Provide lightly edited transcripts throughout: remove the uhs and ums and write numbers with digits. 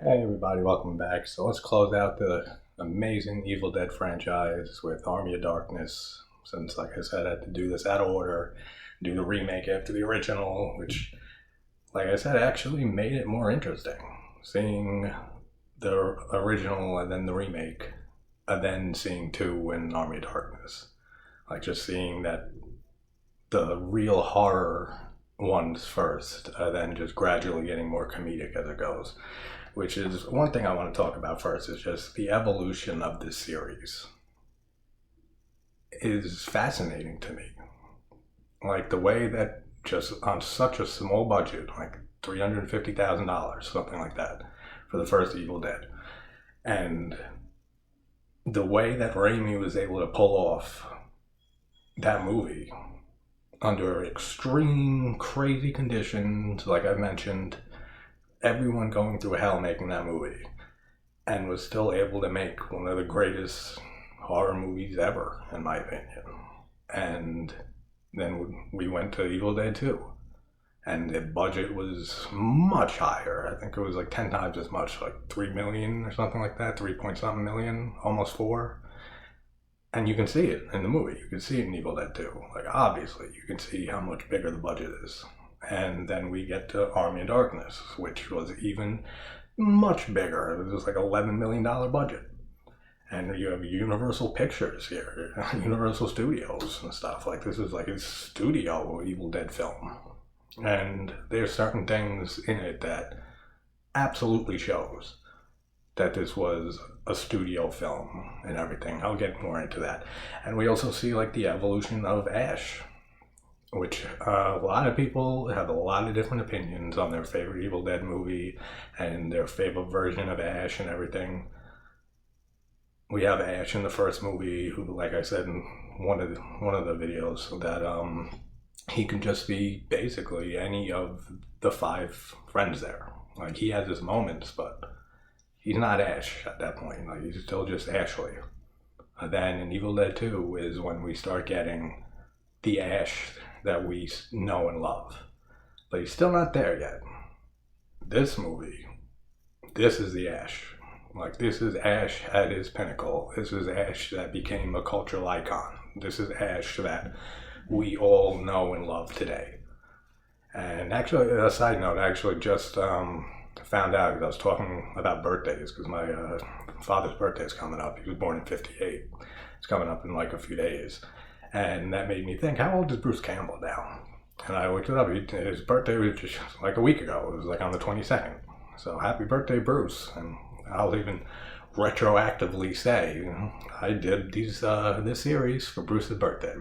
Hey everybody, welcome back. So let's close out the amazing Evil Dead franchise with Army of Darkness. Since, like I said, I had to do this out of order, do the remake after the original, which, like I said, actually made it more interesting. Seeing the original and then the remake, and then seeing two in Army of Darkness. Like just seeing that the real horror ones first, and then just gradually getting more comedic as it goes. Which is one thing I want to talk about first is just the evolution of this series is fascinating to me. Like the way that just on such a small budget, like $350,000, something like that, for the first Evil Dead, and the way that Raimi was able to pull off that movie under extreme crazy conditions, like I mentioned, everyone going through hell making that movie, and was still able to make one of the greatest horror movies ever, in my opinion. And then we went to Evil Dead 2, and the budget was much higher. I think it was like 10 times as much, like 3 million or something like that, 3 point something million, almost 4. And you can see it in the movie. You can see it in Evil Dead 2. Like, obviously, you can see how much bigger the budget is. And then we get to Army of Darkness, which was even much bigger. It was like $11 million budget. And you have Universal Pictures here, Universal Studios and stuff. Like, this is like a studio Evil Dead film. And there's certain things in it that absolutely shows that this was a studio film and everything. I'll get more into that. And we also see like the evolution of Ash, which a lot of people have a lot of different opinions on their favorite Evil Dead movie and their favorite version of Ash and everything. We have Ash in the first movie, who, like I said in one of the videos, that he can just be basically any of the 5 friends there. Like, he has his moments, but he's not Ash at that point. Like, he's still just Ashley. And then in Evil Dead 2 is when we start getting the Ash that we know and love. But he's still not there yet. This movie, this is the Ash. Like, this is Ash at his pinnacle. This is Ash that became a cultural icon. This is Ash that we all know and love today. And actually, a side note, I actually just found out, because I was talking about birthdays, because my father's birthday is coming up. He was born in 58. It's coming up in like a few days. And that made me think, how old is Bruce Campbell now? And I looked it up. His birthday was just like a week ago. It was like on the 22nd. So happy birthday, Bruce. And I'll even retroactively say, you know, I did this series for Bruce's birthday.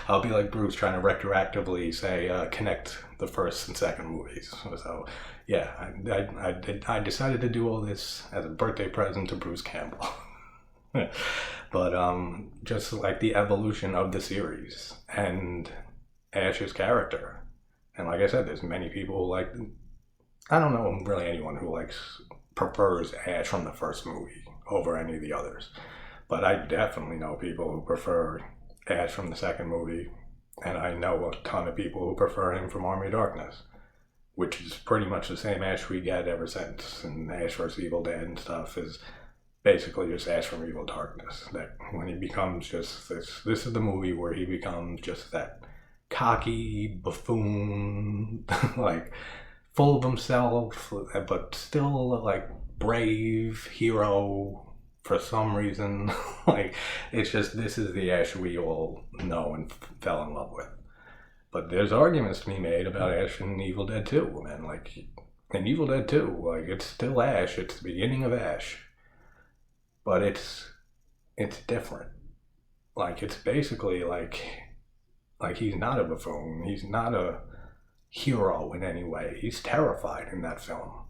I'll be like Bruce, trying to retroactively say connect the first and second movies. So yeah, I decided to do all this as a birthday present to Bruce Campbell. But just like the evolution of the series and Ash's character, and like I said, there's many people who like, I don't know really anyone who prefers Ash from the first movie over any of the others, but I definitely know people who prefer Ash from the second movie, and I know a ton of people who prefer him from Army of Darkness, which is pretty much the same Ash we get ever since. And Ash vs. Evil Dead and stuff is basically just Ash from Evil Darkness. That when he becomes just this is the movie where he becomes just that cocky buffoon, like full of himself, but still like brave hero for some reason. Like, it's just, this is the Ash we all know and fell in love with. But there's arguments to be made about Ash in Evil Dead 2, man. Like, in Evil Dead 2, like, it's still Ash. It's the beginning of Ash. But it's different. Like, it's basically like he's not a buffoon. He's not a hero in any way. He's terrified in that film.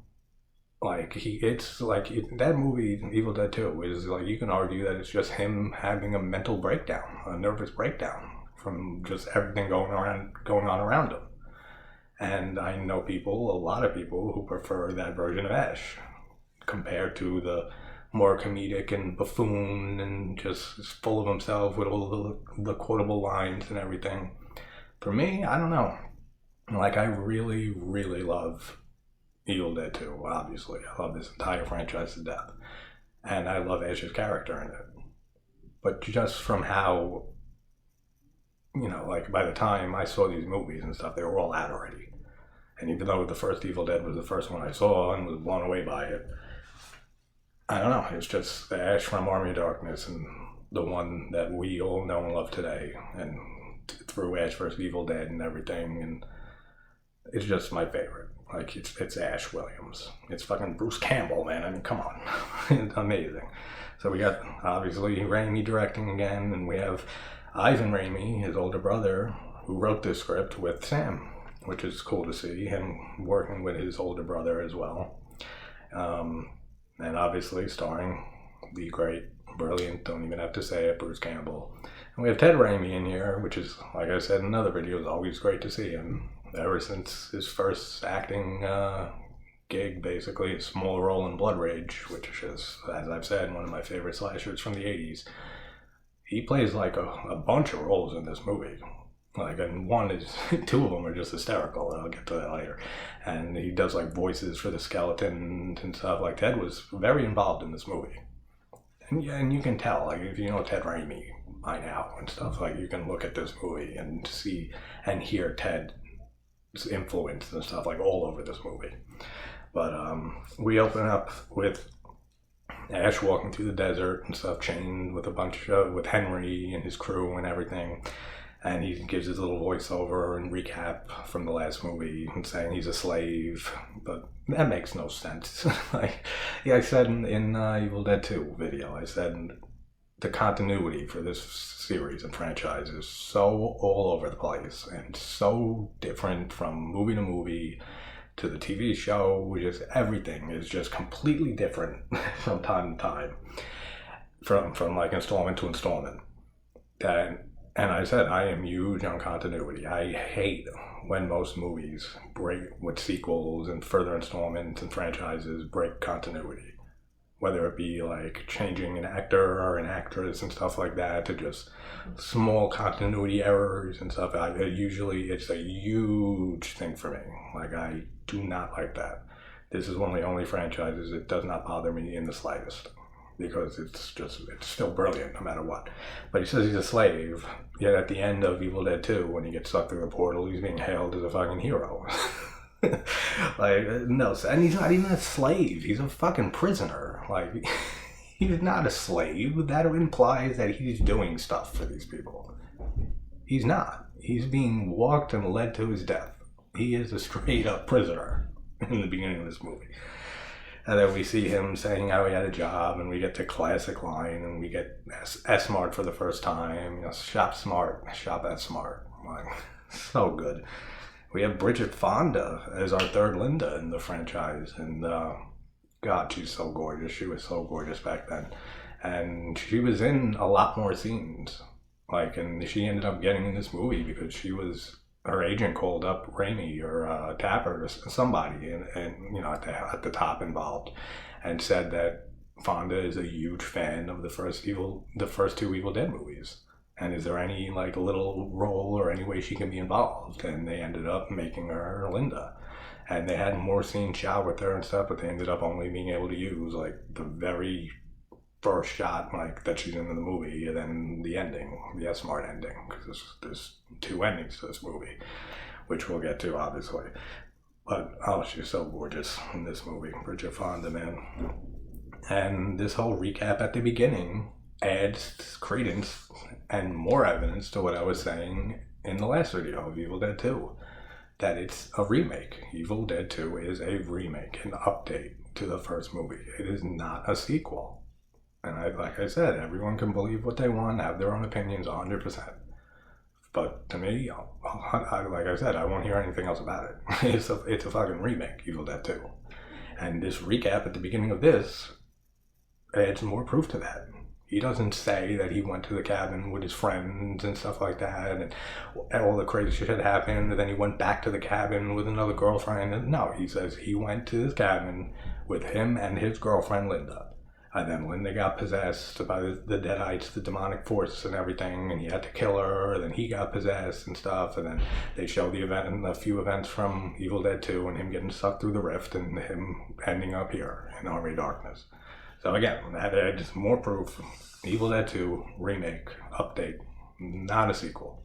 Like, that movie, Evil Dead 2, is like, you can argue that it's just him having a mental breakdown, a nervous breakdown from just everything going on around him. And I know a lot of people who prefer that version of Ash compared to the more comedic and buffoon and just full of himself with all the quotable lines and everything. For me, I don't know. Like, I really, really love Evil Dead 2, obviously. I love this entire franchise to death. And I love Ash's character in it. But just from how, like by the time I saw these movies and stuff, they were all out already. And even though the first Evil Dead was the first one I saw and was blown away by it, I don't know, it's just the Ash from Army of Darkness and the one that we all know and love today. And through Ash vs. Evil Dead and everything, and it's just my favorite. Like, it's Ash Williams. It's fucking Bruce Campbell, man. I mean, come on. It's amazing. So we got, obviously, Raimi directing again, and we have Ivan Raimi, his older brother, who wrote this script with Sam, which is cool to see, him working with his older brother as well. And obviously starring the great, brilliant, don't even have to say it, Bruce Campbell. And we have Ted Raimi in here, which is, like I said in another video, is always great to see him. Ever since his first acting gig, basically, a small role in Blood Rage, which is, as I've said, one of my favorite slashers from the 80s. He plays like a bunch of roles in this movie. Like, and two of them are just hysterical, and I'll get to that later. And he does like voices for the skeletons and stuff. Like, Ted was very involved in this movie. And you can tell, like, if you know Ted Raimi by now and stuff, like, you can look at this movie and see and hear Ted's influence and stuff, like, all over this movie. But we open up with Ash walking through the desert and stuff, chained with with Henry and his crew and everything. And he gives his little voiceover and recap from the last movie and saying he's a slave, but that makes no sense. I said in Evil Dead 2 video, I said the continuity for this series and franchise is so all over the place and so different from movie to movie to the TV show. Just everything is just completely different from time to time, from like installment to installment. And I said, I am huge on continuity. I hate when most movies break with sequels and further installments and franchises break continuity. Whether it be like changing an actor or an actress and stuff like that to just small continuity errors and stuff. Usually it's a huge thing for me. Like, I do not like that. This is one of the only franchises that does not bother me in the slightest. Because it's still brilliant no matter what. But he says he's a slave, yet at the end of Evil Dead 2, when he gets sucked through the portal, he's being hailed as a fucking hero. Like, no, and he's not even a slave, he's a fucking prisoner. Like, he's not a slave. That implies that he's doing stuff for these people. He's not. He's being walked and led to his death. He is a straight up prisoner in the beginning of this movie. And then we see him saying how he had a job, and we get the classic line, and we get S-Smart for the first time. Shop smart, shop S-Smart. Like, so good. We have Bridget Fonda as our third Linda in the franchise, and God, she's so gorgeous. She was so gorgeous back then. And she was in a lot more scenes. Like, and she ended up getting in this movie because her agent called up Raimi or Tapper or somebody, and at the top involved, and said that Fonda is a huge fan of the first two Evil Dead movies, and is there any like little role or any way she can be involved? And they ended up making her Linda, and they had more scenes shot with her and stuff, but they ended up only being able to use like the very first shot like that she's in the movie, and then the ending, the S-Smart ending, because there's two endings to this movie, which we'll get to obviously. But she's so gorgeous in this movie, Bridget Fonda, man. And this whole recap at the beginning adds credence and more evidence to what I was saying in the last video of Evil Dead 2, that it's a remake. Evil Dead 2 is a remake, an update to the first movie. It is not a sequel. And like I said, everyone can believe what they want, have their own opinions 100%. But to me, like I said, I won't hear anything else about it. It's a fucking remake, Evil Dead 2. And this recap at the beginning of this adds more proof to that. He doesn't say that he went to the cabin with his friends and stuff like that, and all the crazy shit happened, and then he went back to the cabin with another girlfriend. No, he says he went to his cabin with him and his girlfriend, Linda. And then Linda got possessed by the Deadites, the demonic force and everything, and he had to kill her, and then he got possessed and stuff, and then they show the event and a few events from Evil Dead 2 and him getting sucked through the rift and him ending up here in Army of Darkness. So again, that adds more proof. Evil Dead 2 remake, update, not a sequel.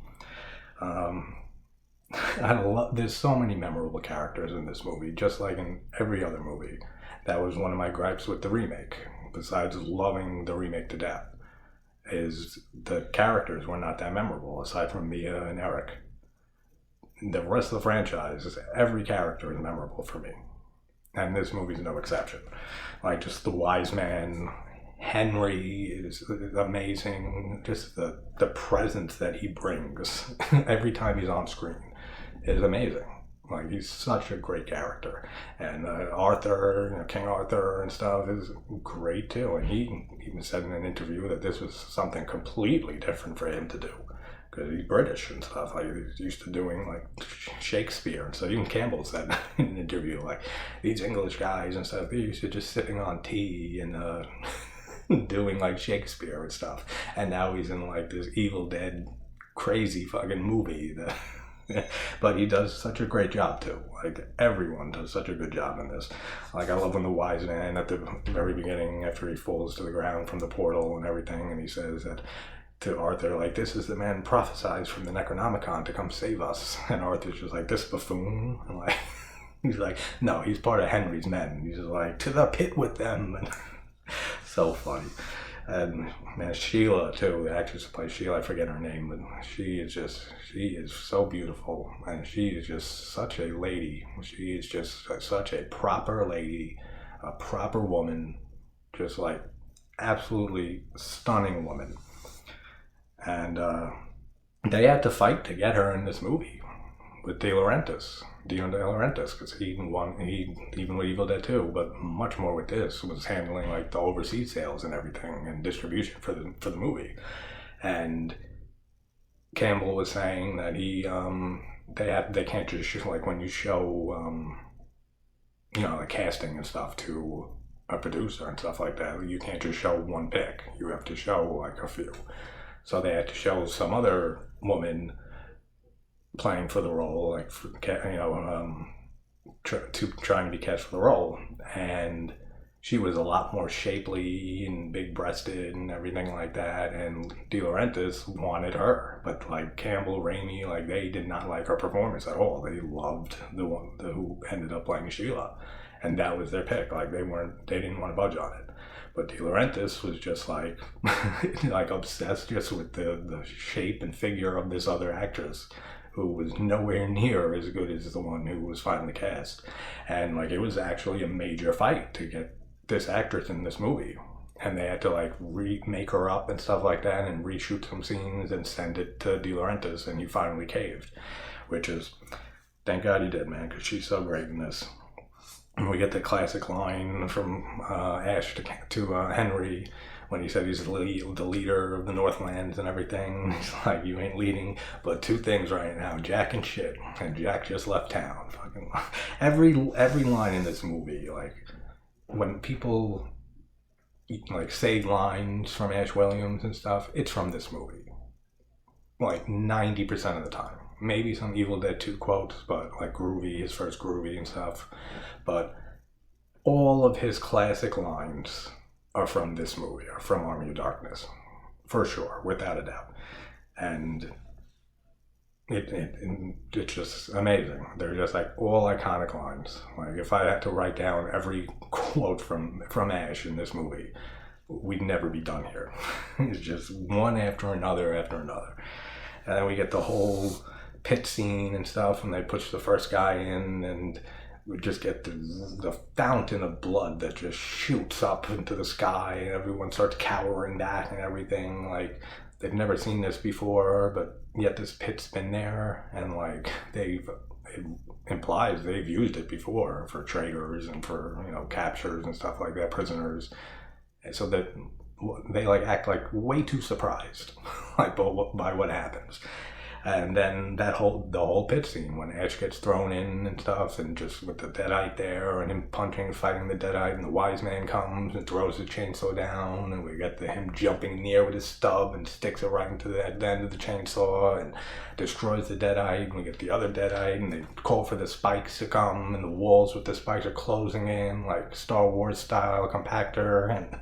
There's so many memorable characters in this movie, just like in every other movie. That was one of my gripes with the remake. Besides loving the remake to death, is the characters were not that memorable, aside from Mia and Eric. The rest of the franchise, every character is memorable for me. And this movie's no exception. Like, just the wise man, Henry is amazing. Just the presence that he brings every time he's on screen is amazing. Like, he's such a great character. And Arthur, King Arthur and stuff is great too. And he even said in an interview that this was something completely different for him to do. Because he's British and stuff. Like, he's used to doing, like, Shakespeare. And so even Campbell said in an interview, like, these English guys and stuff, they're used to just sitting on tea and doing, like, Shakespeare and stuff. And now he's in, like, this Evil Dead crazy fucking movie that... But he does such a great job too. Like, everyone does such a good job in this. Like, I love when the wise man at the very beginning, after he falls to the ground from the portal and everything, and he says that to Arthur, like, this is the man prophesied from the Necronomicon to come save us. And Arthur's just like, this buffoon? And like, he's like, no, he's part of Henry's men. He's just like, to the pit with them. And so funny. And man, Sheila too, the actress who plays Sheila, I forget her name, but she is so beautiful, and she is just such a lady. She is just such a proper lady, a proper woman, just like absolutely stunning woman. And they had to fight to get her in this movie with Dino De Laurentiis, because he even with Evil Dead 2, but much more with this, was handling like the overseas sales and everything and distribution for the movie. And Campbell was saying that they can't just show, like, when you show the casting and stuff to a producer and stuff like that, you can't just show one pick. You have to show like a few. So they had to show some other woman playing for the role, like, trying to be cast for the role, and she was a lot more shapely and big-breasted and everything like that, and De Laurentiis wanted her, but like Campbell, Raimi, like, they did not like her performance at all. They loved the one who ended up playing Sheila, and that was their pick. Like, they didn't want to budge on it. But De Laurentiis was just like like obsessed just with the shape and figure of this other actress, who was nowhere near as good as the one who was finally cast. And like, it was actually a major fight to get this actress in this movie. And they had to like remake her up and stuff like that, and reshoot some scenes and send it to De Laurentiis, and he finally caved. Which is, thank God he did, man, because she's so great in this. And we get the classic line from Ash to Henry, when he said he's the leader of the Northlands and everything. He's like, you ain't leading but two things right now, Jack and shit. And Jack just left town. Fucking every line in this movie, like, when people like say lines from Ash Williams and stuff, it's from this movie. Like 90% of the time. Maybe some Evil Dead 2 quotes, but like Groovy, his first Groovy and stuff. But all of his classic lines are from this movie, are from Army of Darkness, for sure, without a doubt. And it's just amazing. They're just like all iconic lines. Like, if I had to write down every quote from Ash in this movie, we'd never be done here. It's just one after another after another. And then we get the whole pit scene and stuff, and they push the first guy in, and we just get the fountain of blood that just shoots up into the sky, and everyone starts cowering back and everything. Like, they've never seen this before, but yet this pit's been there, and like, it implies they've used it before for traitors and for, captures and stuff like that, prisoners. And so that they like act like way too surprised like by what happens. And then the whole pit scene when Ash gets thrown in and stuff, and just with the Deadite there, and him punching and fighting the Deadite, and the wise man comes and throws the chainsaw down, and we get him jumping in the air with his stub and sticks it right into the end of the chainsaw and destroys the Deadite, and we get the other Deadite, and they call for the spikes to come, and the walls with the spikes are closing in like Star Wars style compactor,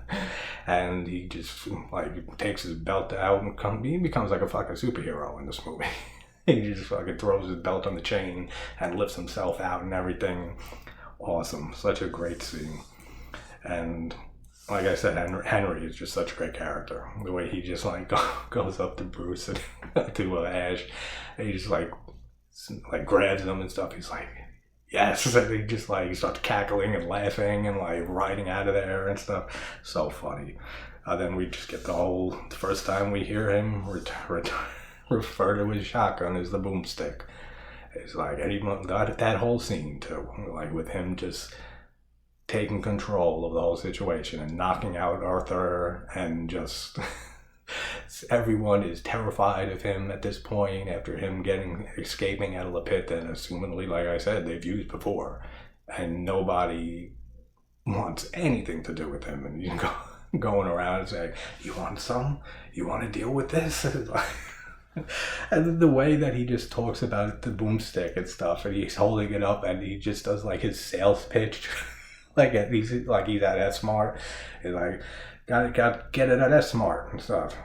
and he just like takes his belt out and he becomes like a fucking superhero in this movie. He just fucking throws his belt on the chain and lifts himself out and everything. Awesome. Such a great scene. And like I said, Henry is just such a great character. The way he just like goes up to Bruce and to Ash, and he just like grabs him and stuff. He's like, yes, and he just like starts cackling and laughing and like riding out of there and stuff. So funny. Then we just get the first time we hear him refer to his shotgun as the boomstick. It's like that whole scene too, like with him just taking control of the whole situation and knocking out Arthur, and just everyone is terrified of him at this point after him escaping out of the pit that assumedly, like I said, they've used before, and nobody wants anything to do with him. And you go going around and saying, you want some? You want to deal with this? And the way that he just talks about the boomstick and stuff, and he's holding it up and he just does like his sales pitch. He's at S-Mart. He's like, got get it at S-Mart and stuff.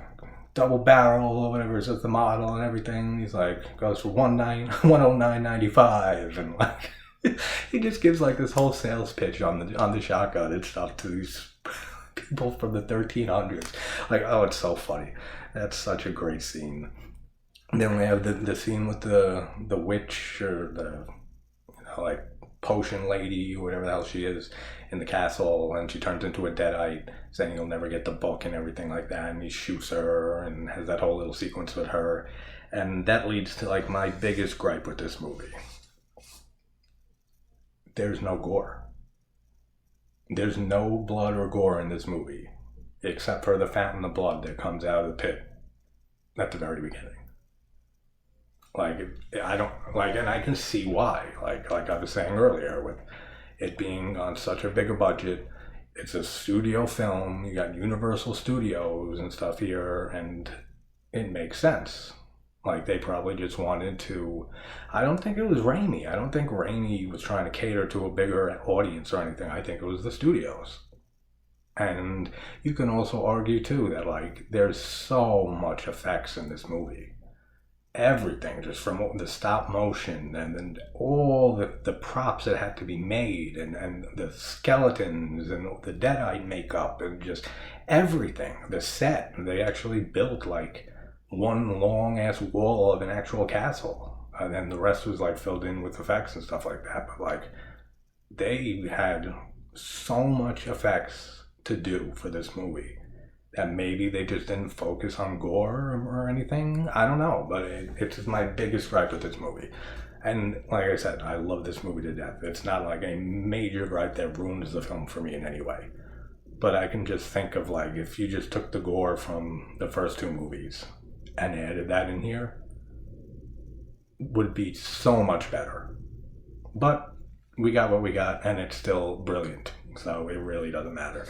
Double barrel or whatever is the model and everything. He's like, goes for $109.95, and like he just gives like this whole sales pitch on the shotgun and stuff to these people from the 1300s. Like, oh, it's so funny. That's such a great scene. And then we have the scene with the witch, or the like potion lady or whatever the hell she is in the castle, and she turns into a Deadite, saying you'll never get the book and everything like that, and he shoots her and has that whole little sequence with her. And that leads to like my biggest gripe with this movie. There's no gore. There's no blood or gore in this movie, except for the fountain of blood that comes out of the pit at the very beginning. Like, I don't, like, and I can see why, like I was saying earlier, with it being on such a bigger budget. It's a studio film, you got Universal Studios and stuff here, and it makes sense. Like, they probably just wanted to, I don't think it was Raimi. I don't think Raimi was trying to cater to a bigger audience or anything. I think it was the studios. And you can also argue, too, that, like, there's so much effects in this movie. Everything, just from the stop motion and then all the props that had to be made, and the skeletons and the Deadite makeup and just everything. The set, they actually built like one long ass wall of an actual castle, and then the rest was like filled in with effects and stuff like that. But like, they had so much effects to do for this movie that maybe they just didn't focus on gore or anything. I don't know, but it's just my biggest gripe with this movie. And like I said, I love this movie to death. It's not like a major gripe that ruins the film for me in any way. But I can just think of, like, if you just took the gore from the first two movies and added that in here, would be so much better. But we got what we got, and it's still brilliant. So it really doesn't matter.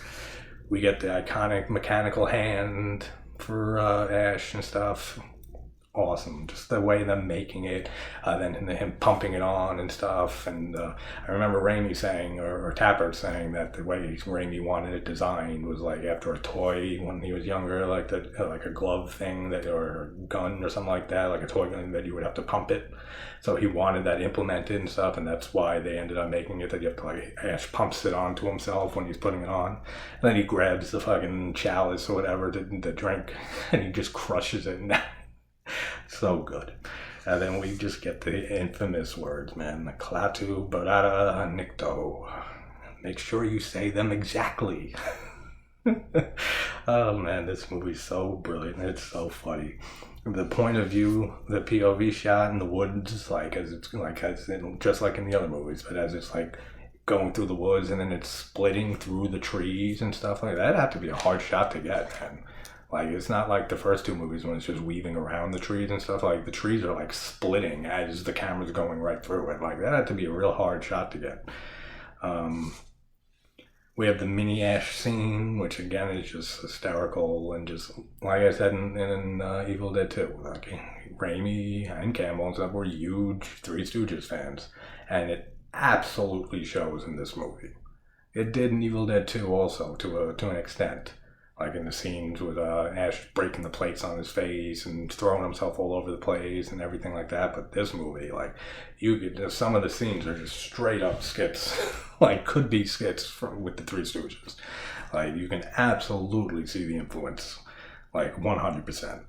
We get the iconic mechanical hand for Ash and stuff. Awesome. Just the way they're making it, then him pumping it on and stuff. And I remember Raimi saying, or Tappert saying, that the way Raimi wanted it designed was like after a toy when he was younger, like a glove thing or a gun or something like that, like a toy gun that you would have to pump it. So he wanted that implemented and stuff, and that's why they ended up making it that you have to, like, Ash pumps it onto himself when he's putting it on. And then he grabs the fucking chalice or whatever to drink, and he just crushes it. So good. And then we just get the infamous words, man. The Klaatu Barada Nikto. Make sure you say them exactly. Oh man, this movie's so brilliant. It's so funny. The point of view, the POV shot in the woods, like as it's like just like in the other movies, but as it's like going through the woods and then it's splitting through the trees and stuff like that. That'd have to be a hard shot to get, man. Like, it's not like the first two movies when it's just weaving around the trees and stuff. Like, the trees are, like, splitting as the camera's going right through it. Like, that had to be a real hard shot to get. We have the mini Ash scene, which, again, is just hysterical. And just, like I said in Evil Dead 2, like, Raimi and Campbell and stuff were huge Three Stooges fans. And it absolutely shows in this movie. It did in Evil Dead 2 also, to an extent. Like in the scenes with Ash breaking the plates on his face and throwing himself all over the place and everything like that. But this movie, like, some of the scenes are just straight up skits, like could be skits with the Three Stooges. Like, you can absolutely see the influence, like 100%.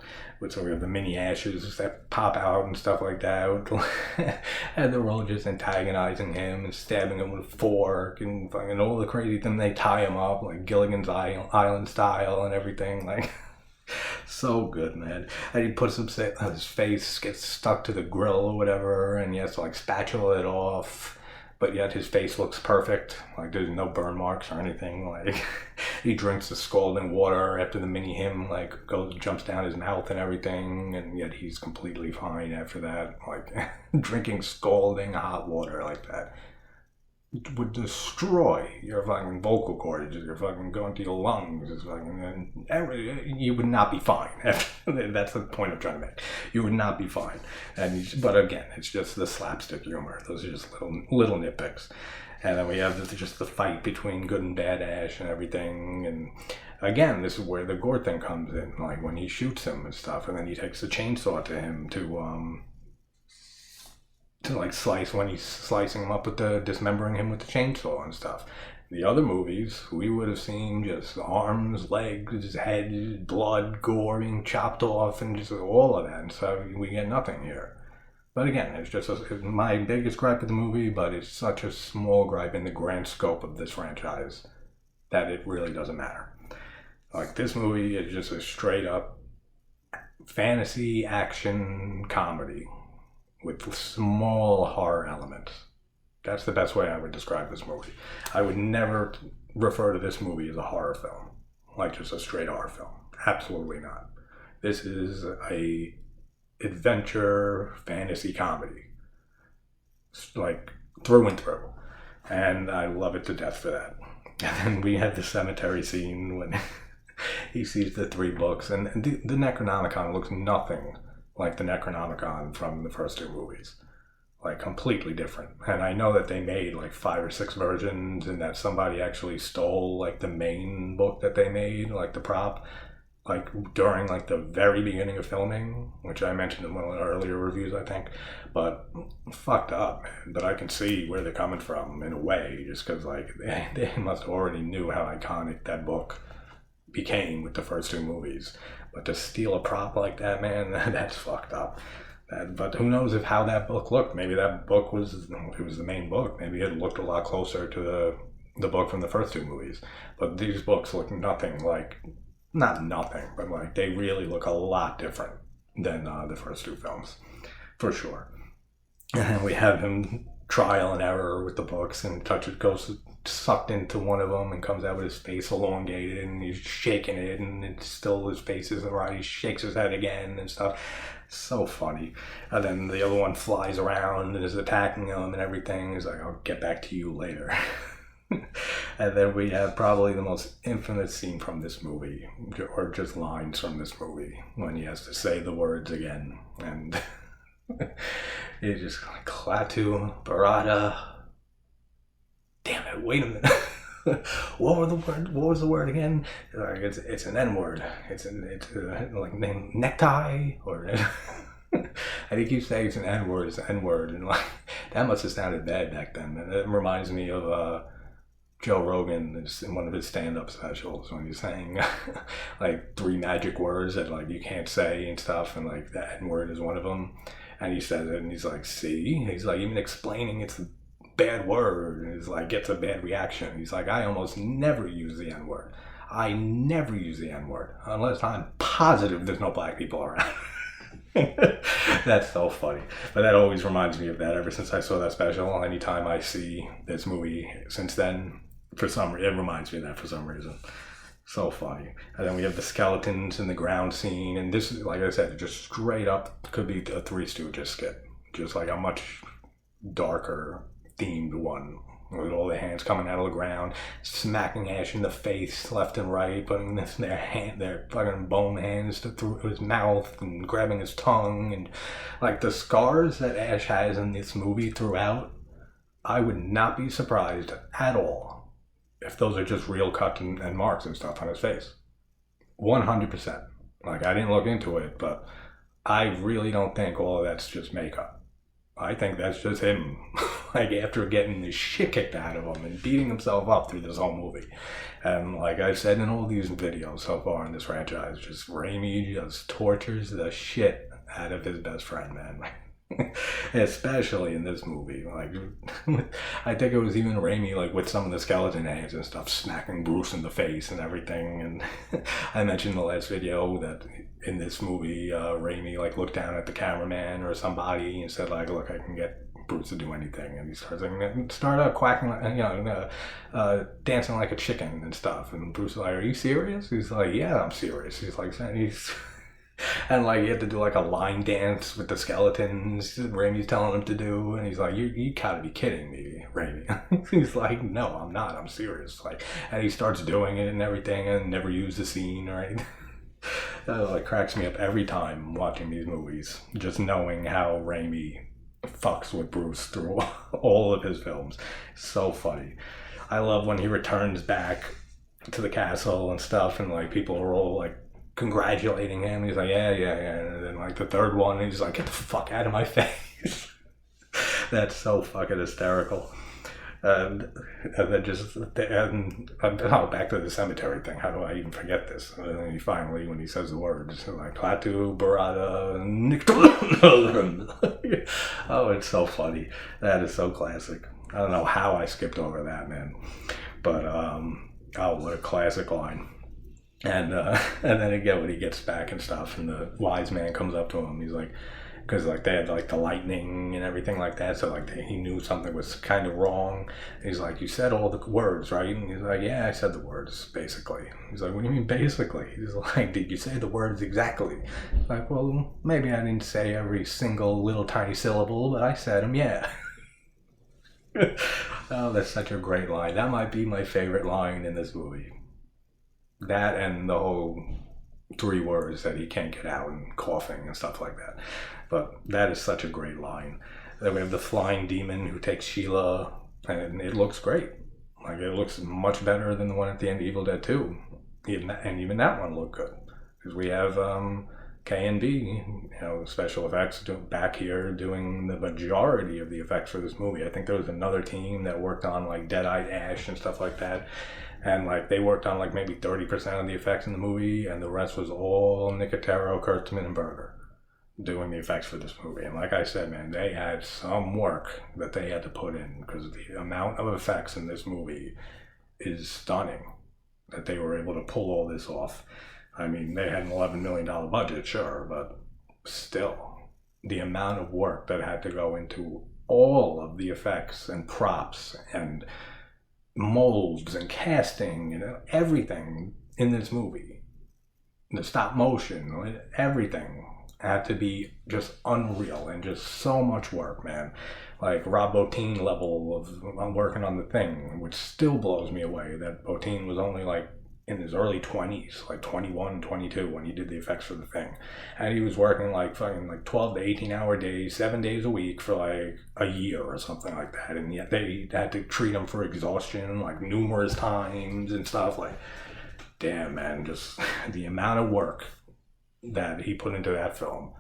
So we have the mini Ashes that pop out and stuff like that, and they're all just antagonizing him and stabbing him with a fork and fucking all the crazy thing. They tie him up like Gilligan's Island style and everything. Like, so good, man. And he puts his face gets stuck to the grill or whatever, and he has to like spatula it off. But yet his face looks perfect. Like, there's no burn marks or anything. Like, he drinks the scalding water after the mini him, like, jumps down his mouth and everything, and yet he's completely fine after that. Like, drinking scalding hot water like that would destroy your fucking vocal cords. You're fucking going to your lungs. It's fucking, you would not be fine. That's the point I'm trying to make. You would not be fine. But again, it's just the slapstick humor. Those are just little nitpicks. And then we have just the fight between good and bad Ash and everything. And again, this is where the Gore thing comes in. Like, when he shoots him and stuff, and then he takes the chainsaw to him to like slice when he's slicing him up with dismembering him with the chainsaw and stuff. The other movies, we would have seen just arms, legs, head, blood, gore being chopped off, and just all of that. And so we get nothing here. But again, it's just my biggest gripe of the movie, but it's such a small gripe in the grand scope of this franchise that it really doesn't matter. Like, this movie is just a straight up fantasy action comedy with small horror elements. That's the best way I would describe this movie. I would never refer to this movie as a horror film, like just a straight horror film. Absolutely not. This is a adventure fantasy comedy, like through and through. And I love it to death for that. And then we have the cemetery scene when he sees the three books, and the Necronomicon looks nothing like the Necronomicon from the first two movies. Like, completely different. And I know that they made like 5 or 6 versions, and that somebody actually stole like the main book that they made, like the prop, like during like the very beginning of filming, which I mentioned in one of the earlier reviews, I think. But fucked up, man. But I can see where they're coming from in a way, just because like they must have already knew how iconic that book became with the first two movies. But to steal a prop like that, man, that's fucked up. But who knows how that book looked? Maybe that book was the main book. Maybe it looked a lot closer to the book from the first two movies. But these books look nothing like, not nothing, but like they really look a lot different than the first two films, for sure. And we have him trial and error with the books, and goes sucked into one of them and comes out with his face elongated, and he's shaking it, and it's still his face isn't right. He shakes his head again and stuff. So funny. And then the other one flies around and is attacking him and everything. He's like, I'll get back to you later. And then we have probably the most infamous scene from this movie, or just lines from this movie, when he has to say the words again. And it's just like, Klaatu, Barada. Damn it, wait a minute. What was the word again? Like, it's an N-word. It's like necktie, or and he keeps saying it's an N-word, and like that must have sounded bad back then. And it reminds me of Joe Rogan in one of his stand-up specials when he's saying like 3 magic words that like you can't say and stuff, and like the N-word is one of them. And he says it, and he's like, see? He's like, even explaining it's a bad word, and it's like, gets a bad reaction. He's like, I almost never use the N-word. I never use the N-word, unless I'm positive there's no black people around. That's so funny. But that always reminds me of that ever since I saw that special. Anytime I see this movie since then, it reminds me of that for some reason. So funny. And then we have the skeletons in the ground scene, and this is, like I said, just straight up could be a Three Stooges skit. Just like a much darker themed one. With all the hands coming out of the ground, smacking Ash in the face left and right, putting their fucking bone hands through his mouth and grabbing his tongue, and like the scars that Ash has in this movie throughout, I would not be surprised at all if those are just real cuts and marks and stuff on his face. 100%. Like, I didn't look into it, but I really don't think all of that's just makeup. I think that's just him, like, after getting the shit kicked out of him and beating himself up through this whole movie. And like I've said in all these videos so far in this franchise, just Raimi just tortures the shit out of his best friend, man. Especially in this movie. Like, I think it was even Raimi, like, with some of the skeleton hands and stuff, smacking Bruce in the face and everything. And I mentioned in the last video that in this movie, Raimi, like, looked down at the cameraman or somebody and said, like, look, I can get Bruce to do anything. And he started quacking, dancing like a chicken and stuff. And Bruce is like, are you serious? He's like, yeah, I'm serious. He's like, and like, he had to do like a line dance with the skeletons Raimi's telling him to do, and he's like, you gotta be kidding me, Raimi. He's like, no, I'm not, I'm serious. Like, and he starts doing it and everything, and never used the scene or anything. That like cracks me up every time watching these movies, just knowing how Raimi fucks with Bruce through all of his films. So funny. I love when he returns back to the castle and stuff, and like people are all like congratulating him. He's like, yeah. And then like the third one, he's like, get the fuck out of my face. That's so fucking hysterical. And then back to the cemetery thing. How do I even forget this? And then he finally, when he says the words, like, Klaatu, Barada, oh, it's so funny. That is so classic. I don't know how I skipped over that, man. But, oh, what a classic line. And then again, when he gets back and stuff, and the wise man comes up to him, he's like, because like they had like the lightning and everything like that, so like he knew something was kind of wrong. He's like, you said all the words, right? And he's like, yeah, I said the words, basically. He's like, what do you mean basically? He's like, did you say the words exactly? Like, well, maybe I didn't say every single little tiny syllable, but I said them, yeah. Oh, that's such a great line. That might be my favorite line in this movie. That and the whole 3 words that he can't get out and coughing and stuff like that. But that is such a great line. Then we have the flying demon who takes Sheila, and it looks great. Like, it looks much better than the one at the end of Evil Dead 2. Even that one looked good. Because we have K&B, special effects back here doing the majority of the effects for this movie. I think there was another team that worked on like Dead-Eyed Ash and stuff like that. And like they worked on like maybe 30% of the effects in the movie, and the rest was all Nicotero, Kurtzman, and Berger doing the effects for this movie. And like I said, man, they had some work that they had to put in, because the amount of effects in this movie is stunning that they were able to pull all this off. I mean, they had an $11 million budget, sure, but still, the amount of work that had to go into all of the effects and props and molds and casting and everything in this movie, the stop motion, everything had to be just unreal, and just so much work, man. Like Rob Bottin level of working on the Thing, which still blows me away that Bottin was only like in his early 20s, like 21, 22, when he did the effects for the Thing. And he was working like fucking like 12 to 18 hour days, 7 days a week for like a year or something like that. And yet they had to treat him for exhaustion like numerous times and stuff. Like, damn, man, just the amount of work that he put into that film.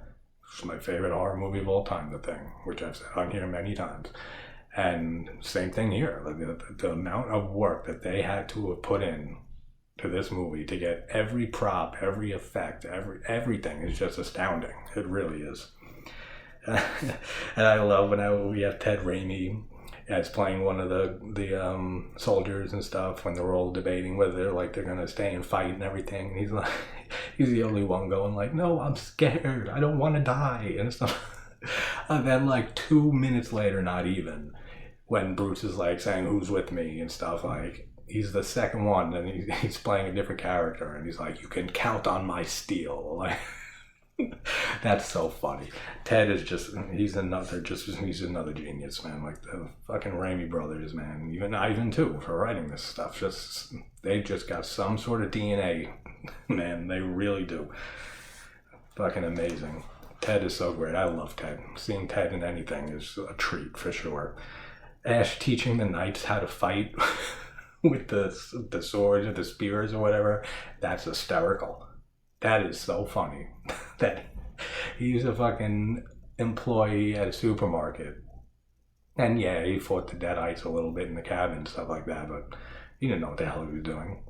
It's my favorite horror movie of all time, The Thing, which I've said on here many times. And same thing here, like the amount of work that they had to have put in to this movie to get every prop, every effect, everything is just astounding. It really is. And I love when we have Ted Raimi as playing one of the soldiers and stuff, when they're all debating whether they're gonna stay and fight and everything. And he's like, he's the only one going like, no, I'm scared, I don't want to die and stuff. And then like 2 minutes later, not even, when Bruce is like saying who's with me and stuff, like he's the second one, and he's playing a different character, and he's like, "You can count on my steel." Like, that's so funny. Ted is he's another genius, man. Like the fucking Raimi brothers, man. Even Ivan too, for writing this stuff. They just got some sort of DNA, man. They really do. Fucking amazing. Ted is so great. I love Ted. Seeing Ted in anything is a treat for sure. Ash teaching the knights how to fight with the swords or the spears or whatever. That's hysterical. That is so funny. That he's a fucking employee at a supermarket. And yeah, he fought the Deadites a little bit in the cabin and stuff like that, but he didn't know what the hell he was doing.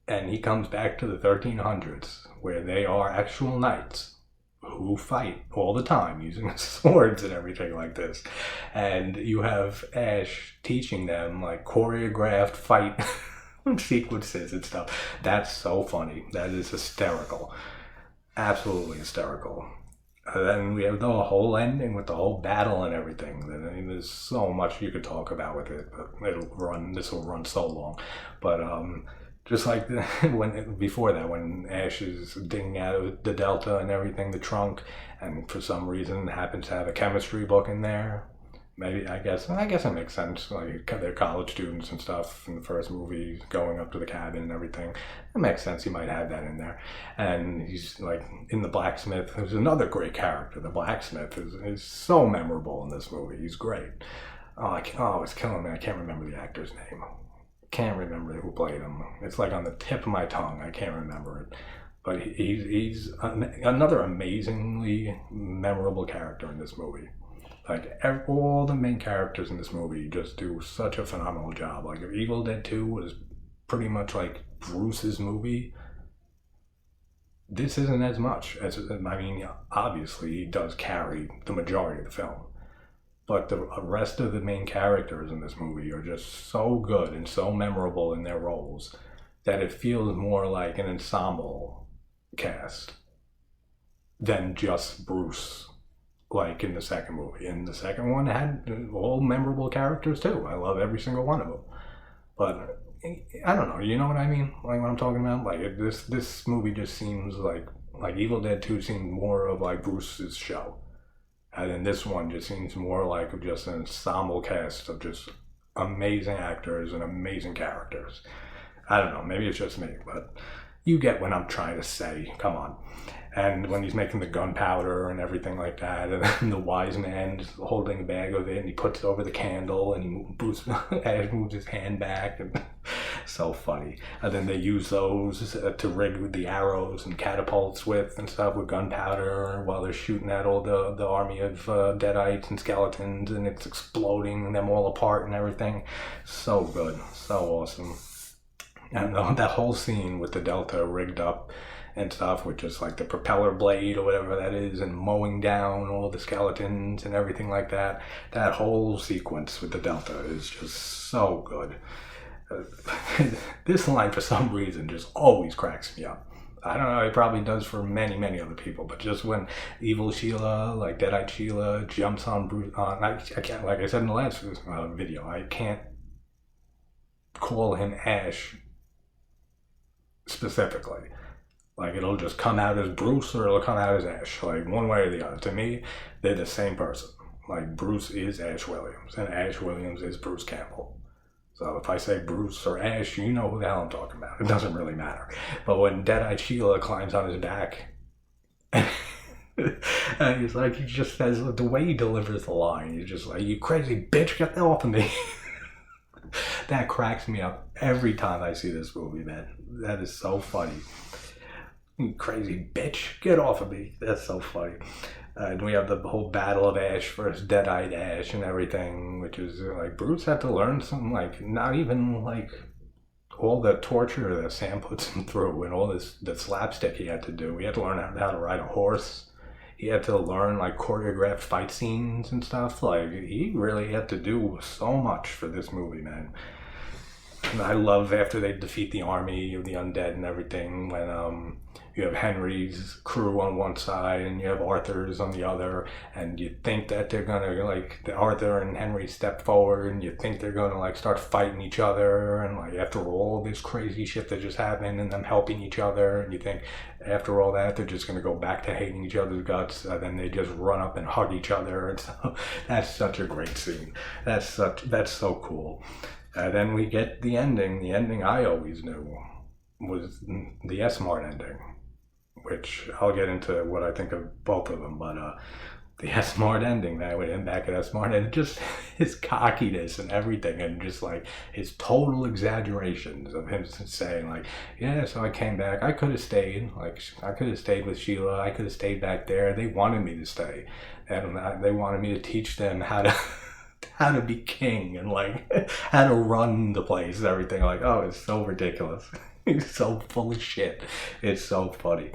And he comes back to the 1300s, where they are actual knights who fight all the time using swords and everything like this. And you have Ash teaching them like choreographed fight sequences and stuff. That's so funny. That is hysterical. Absolutely hysterical. Then we have the whole ending with the whole battle and everything. I mean, there's so much you could talk about with it, but this will run so long. But just like before that, when Ash is digging out of the Delta and everything, the trunk, and for some reason happens to have a chemistry book in there. Maybe I guess it makes sense. Like they're college students and stuff in the first movie, going up to the cabin and everything. It makes sense. He might have that in there. And he's like in the blacksmith, who's another great character. The blacksmith is so memorable in this movie. He's great. It's killing me. I can't remember the actor's name. Can't remember who played him. It's like on the tip of my tongue. I can't remember it. But he's another amazingly memorable character in this movie. Like, all the main characters in this movie just do such a phenomenal job. Like, if Evil Dead 2 was pretty much like Bruce's movie, this isn't as much. Obviously, he does carry the majority of the film. But the rest of the main characters in this movie are just so good and so memorable in their roles that it feels more like an ensemble cast than just Bruce. Like in the second movie. And the second one had all memorable characters too. I love every single one of them. But I don't know, you know what I mean? Like what I'm talking about? Like this movie just seems like Evil Dead 2 seemed more of like Bruce's show. And then this one just seems more like just an ensemble cast of just amazing actors and amazing characters. I don't know, maybe it's just me, but you get what I'm trying to say. Come on. And when he's making the gunpowder and everything like that, and the wise man is holding a bag of it, and he puts it over the candle, and Ash moves his hand back, and so funny. And then they use those to rig the arrows and catapults with and stuff, with gunpowder, while they're shooting at all the army of Deadites and skeletons, and it's exploding them all apart and everything. So good, so awesome. And that whole scene with the Delta rigged up and stuff, with just like the propeller blade or whatever that is, and mowing down all the skeletons and everything like that. That whole sequence with the Delta is just so good. This line, for some reason, just always cracks me up. I don't know, it probably does for many, many other people, but just when Evil Sheila, like Deadite Sheila, jumps on Bruce, I can't, like I said in the last video, I can't call him Ash specifically. Like, it'll just come out as Bruce or it'll come out as Ash. Like, one way or the other. To me, they're the same person. Like, Bruce is Ash Williams, and Ash Williams is Bruce Campbell. So if I say Bruce or Ash, you know who the hell I'm talking about. It doesn't really matter. But when Deadite Sheila climbs on his back, and he's like, he just says, the way he delivers the line, he's just like, "You crazy bitch, get that off of me." That cracks me up every time I see this movie, man. That is so funny. "You crazy bitch, get off of me." That's so funny. And we have the whole battle of Ash versus Deadite Ash and everything, which is like Bruce had to learn some, like, not even like all the torture that Sam puts him through and all the slapstick he had to do. He had to learn how to ride a horse. He had to learn like choreographed fight scenes and stuff. Like, he really had to do so much for this movie, man. And I love after they defeat the army of the undead and everything, when you have Henry's crew on one side and you have Arthur's on the other, and you think that they're gonna, like, the Arthur and Henry step forward and you think they're gonna like start fighting each other, and like after all this crazy shit that just happened and them helping each other, and you think after all that they're just gonna go back to hating each other's guts, and then they just run up and hug each other. And so that's such a great scene. That's so cool. Then we get the ending. The ending I always knew was the S-Mart ending, which I'll get into what I think of both of them, but the S-Mart ending, that would end back at S-Mart, and just his cockiness and everything, and just like his total exaggerations of him saying like, yeah, so I came back, I could have stayed, like I could have stayed with Sheila, I could have stayed back there, they wanted me to stay, and they wanted me to teach them how to be king and like how to run the place and everything. Like, oh, it's so ridiculous. He's so full of shit. It's so funny.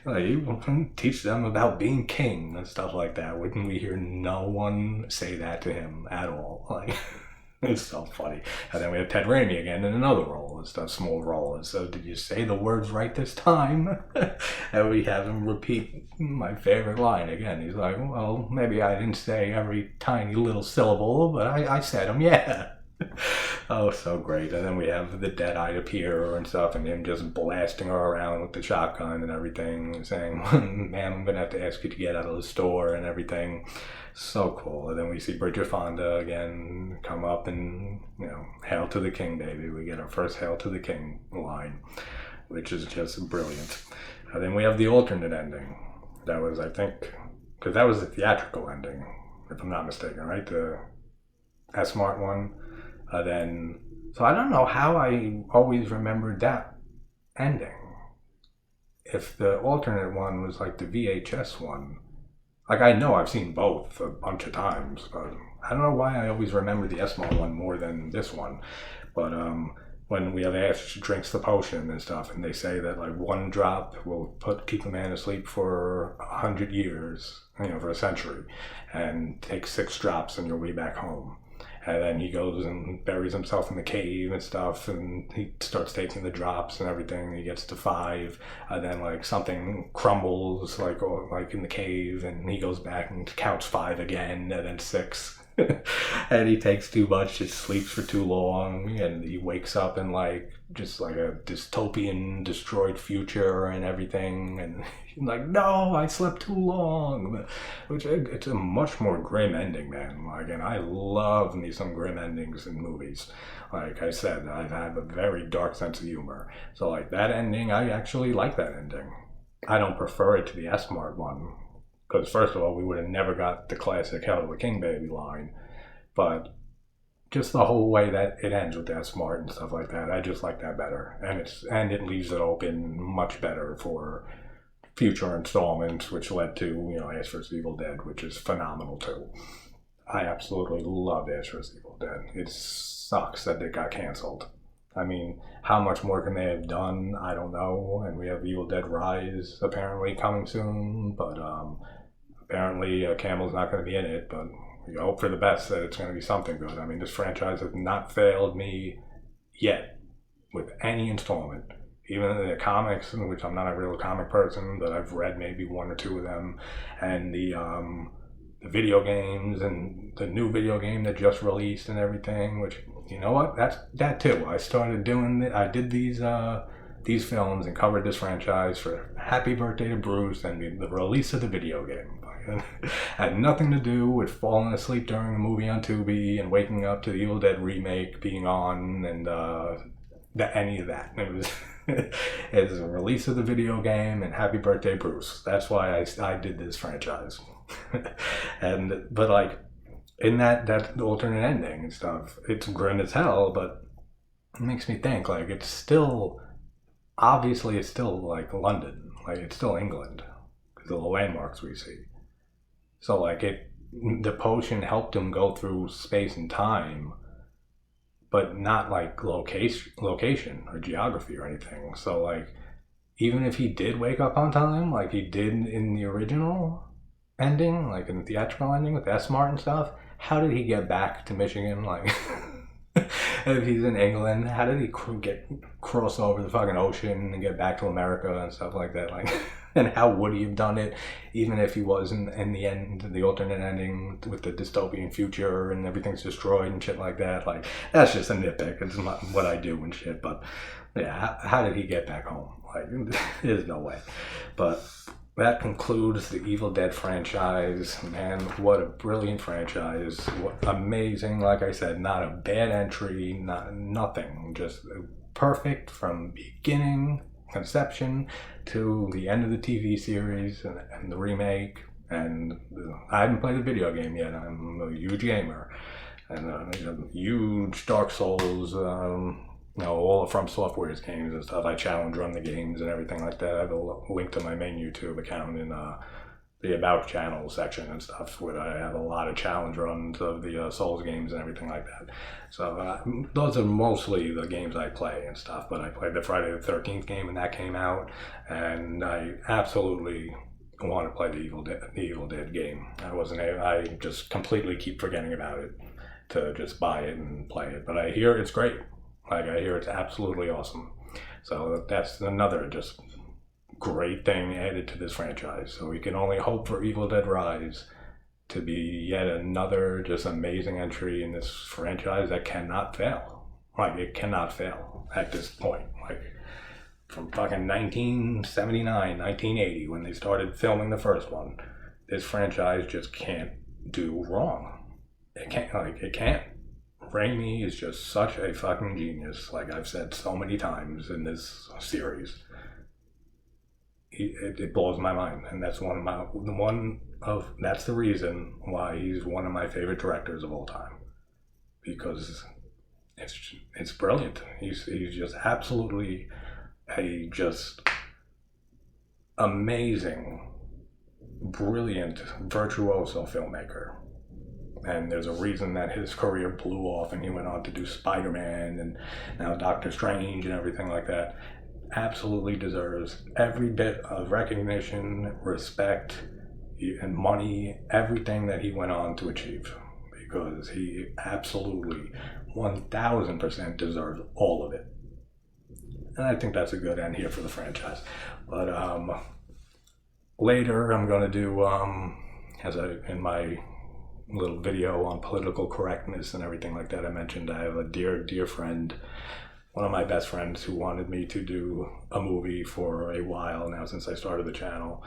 Like, you teach them about being king and stuff like that. Wouldn't we hear no one say that to him at all? Like, it's so funny. And then we have Ted Raimi again in another role and stuff, small role. And so, did you say the words right this time? And we have him repeat my favorite line again. He's like, well, maybe I didn't say every tiny little syllable, but I said them, yeah. Oh, so great. And then we have the Deadite appear and stuff, and him just blasting her around with the shotgun and everything, and saying, man, I'm gonna have to ask you to get out of the store and everything. So cool. And then we see Bridget Fonda again come up and, hail to the king, baby. We get our first hail to the king line, which is just brilliant. And then we have the alternate ending. That was, I think, because that was the theatrical ending, if I'm not mistaken, right? The S-Mart one. So I don't know how I always remembered that ending. If the alternate one was like the VHS one, like I know I've seen both a bunch of times, but I don't know why I always remember the S-Mart one more than this one. But when we have Ash drinks the potion and stuff, and they say that like one drop will keep a man asleep for 100 years, for a century, and take 6 drops and you'll be back home. And then he goes and buries himself in the cave and stuff, and he starts taking the drops and everything. He gets to 5, and then like something crumbles like in the cave, and he goes back and counts 5 again, and then 6. And he takes too much, just sleeps for too long, and he wakes up in like just like a dystopian destroyed future and everything, and he's like, no, I slept too long. Which, it's a much more grim ending, man. Like, and I love me some grim endings in movies. Like I said, I have a very dark sense of humor, so like that ending, I actually like that ending. I don't prefer it to the S-Mart one, because first of all, we would have never got the classic Hail to the King Baby line, but just the whole way that it ends with that smart and stuff like that, I just like that better. And it leaves it open much better for future installments, which led to, Ash vs. Evil Dead, which is phenomenal too. I absolutely love Ash vs. Evil Dead. It sucks that it got canceled. I mean, how much more can they have done? I don't know. And we have Evil Dead Rise apparently coming soon, but apparently Campbell's not going to be in it, but we hope for the best that it's going to be something good. I mean, this franchise has not failed me yet with any installment. Even in the comics, in which I'm not a real comic person, but I've read maybe 1 or 2 of them, and the video games and the new video game that just released and everything, which, you know what, that too. I started doing it. I did these films and covered this franchise for Happy Birthday to Bruce and the release of the video game. Had nothing to do with falling asleep during a movie on Tubi and waking up to the Evil Dead remake being on and any of that. It was it's a release of the video game and Happy Birthday Bruce. That's why I did this franchise. But like in that alternate ending and stuff, it's grim as hell, but it makes me think like it's still like London, like it's still England because of the landmarks we see. So like the potion helped him go through space and time, but not like location or geography or anything. So like even if he did wake up on time, like he did in the original ending, like in the theatrical ending with S-Mart and stuff, how did he get back to Michigan? Like If he's in England, how did he cross over the fucking ocean and get back to America and stuff like that? Like, and how would he have done it, even if he was in the end, the alternate ending with the dystopian future and everything's destroyed and shit like that? Like, that's just a nitpick. It's not what I do and shit. But yeah, how did he get back home? Like, there's no way. But that concludes the Evil Dead franchise. Man, what a brilliant franchise. What amazing, like I said, not a bad entry, nothing. Just perfect from beginning, conception, to the end of the TV series and the remake. And I haven't played the video game yet. I'm a huge gamer. And a huge Dark Souls, all the From Software's games and stuff. I challenge run the games and everything like that. I have a link to my main YouTube account in the About Channel section and stuff, where I have a lot of challenge runs of the Souls games and everything like that. So those are mostly the games I play and stuff, but I played the Friday the 13th game when that came out, and I absolutely want to play the Evil Dead game. I just completely keep forgetting about it to just buy it and play it, but I hear it's great. Like, I hear it's absolutely awesome. So that's another just great thing added to this franchise. So we can only hope for Evil Dead Rise to be yet another just amazing entry in this franchise that cannot fail. Like, it cannot fail at this point. Like, from fucking 1979, 1980, when they started filming the first one, this franchise just can't do wrong. It can't. Raimi is just such a fucking genius, like I've said so many times in this series. It blows my mind, and that's that's the reason why he's one of my favorite directors of all time, because it's brilliant. He's just absolutely a just amazing, brilliant, virtuoso filmmaker. And there's a reason that his career blew off and he went on to do Spider-Man and now Doctor Strange and everything like that. Absolutely deserves every bit of recognition, respect, and money, everything that he went on to achieve, because he absolutely 1000% deserves all of it. And I think that's a good end here for the franchise. But later I'm going to do, in my little video on political correctness and everything like that I mentioned, I have a dear friend, one of my best friends, who wanted me to do a movie for a while now since I started the channel.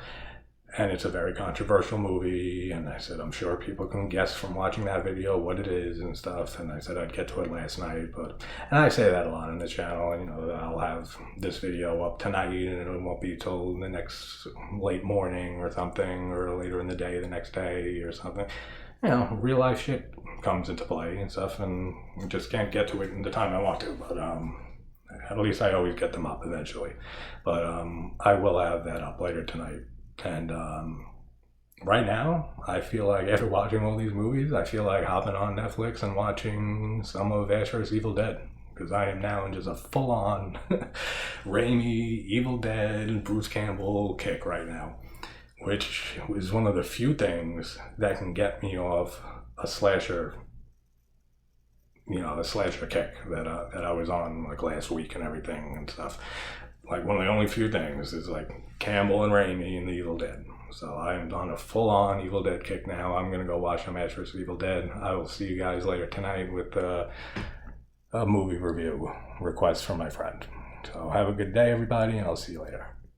And it's a very controversial movie, and I said, I'm sure people can guess from watching that video what it is and stuff, and I said I'd get to it last night, and I say that a lot on the channel, and I'll have this video up tonight, and it won't be till the next late morning or something, or later in the day the next day or something. Real life shit comes into play and stuff, and just can't get to it in the time I want to, but at least I always get them up eventually. But I will have that up later tonight. And right now, I feel like after watching all these movies, I feel like hopping on Netflix and watching some of Ash vs. Evil Dead, because I am now in just a full-on Raimi, Evil Dead, Bruce Campbell kick right now, which is one of the few things that can get me off a slasher, a slasher kick that I was on like last week and everything and stuff. Like, one of the only few things is like Campbell and Raimi and the Evil Dead. So I'm on a full-on Evil Dead kick now. I'm going to go watch some Ash vs. Evil Dead. I will see you guys later tonight with a movie review request from my friend. So have a good day, everybody, and I'll see you later.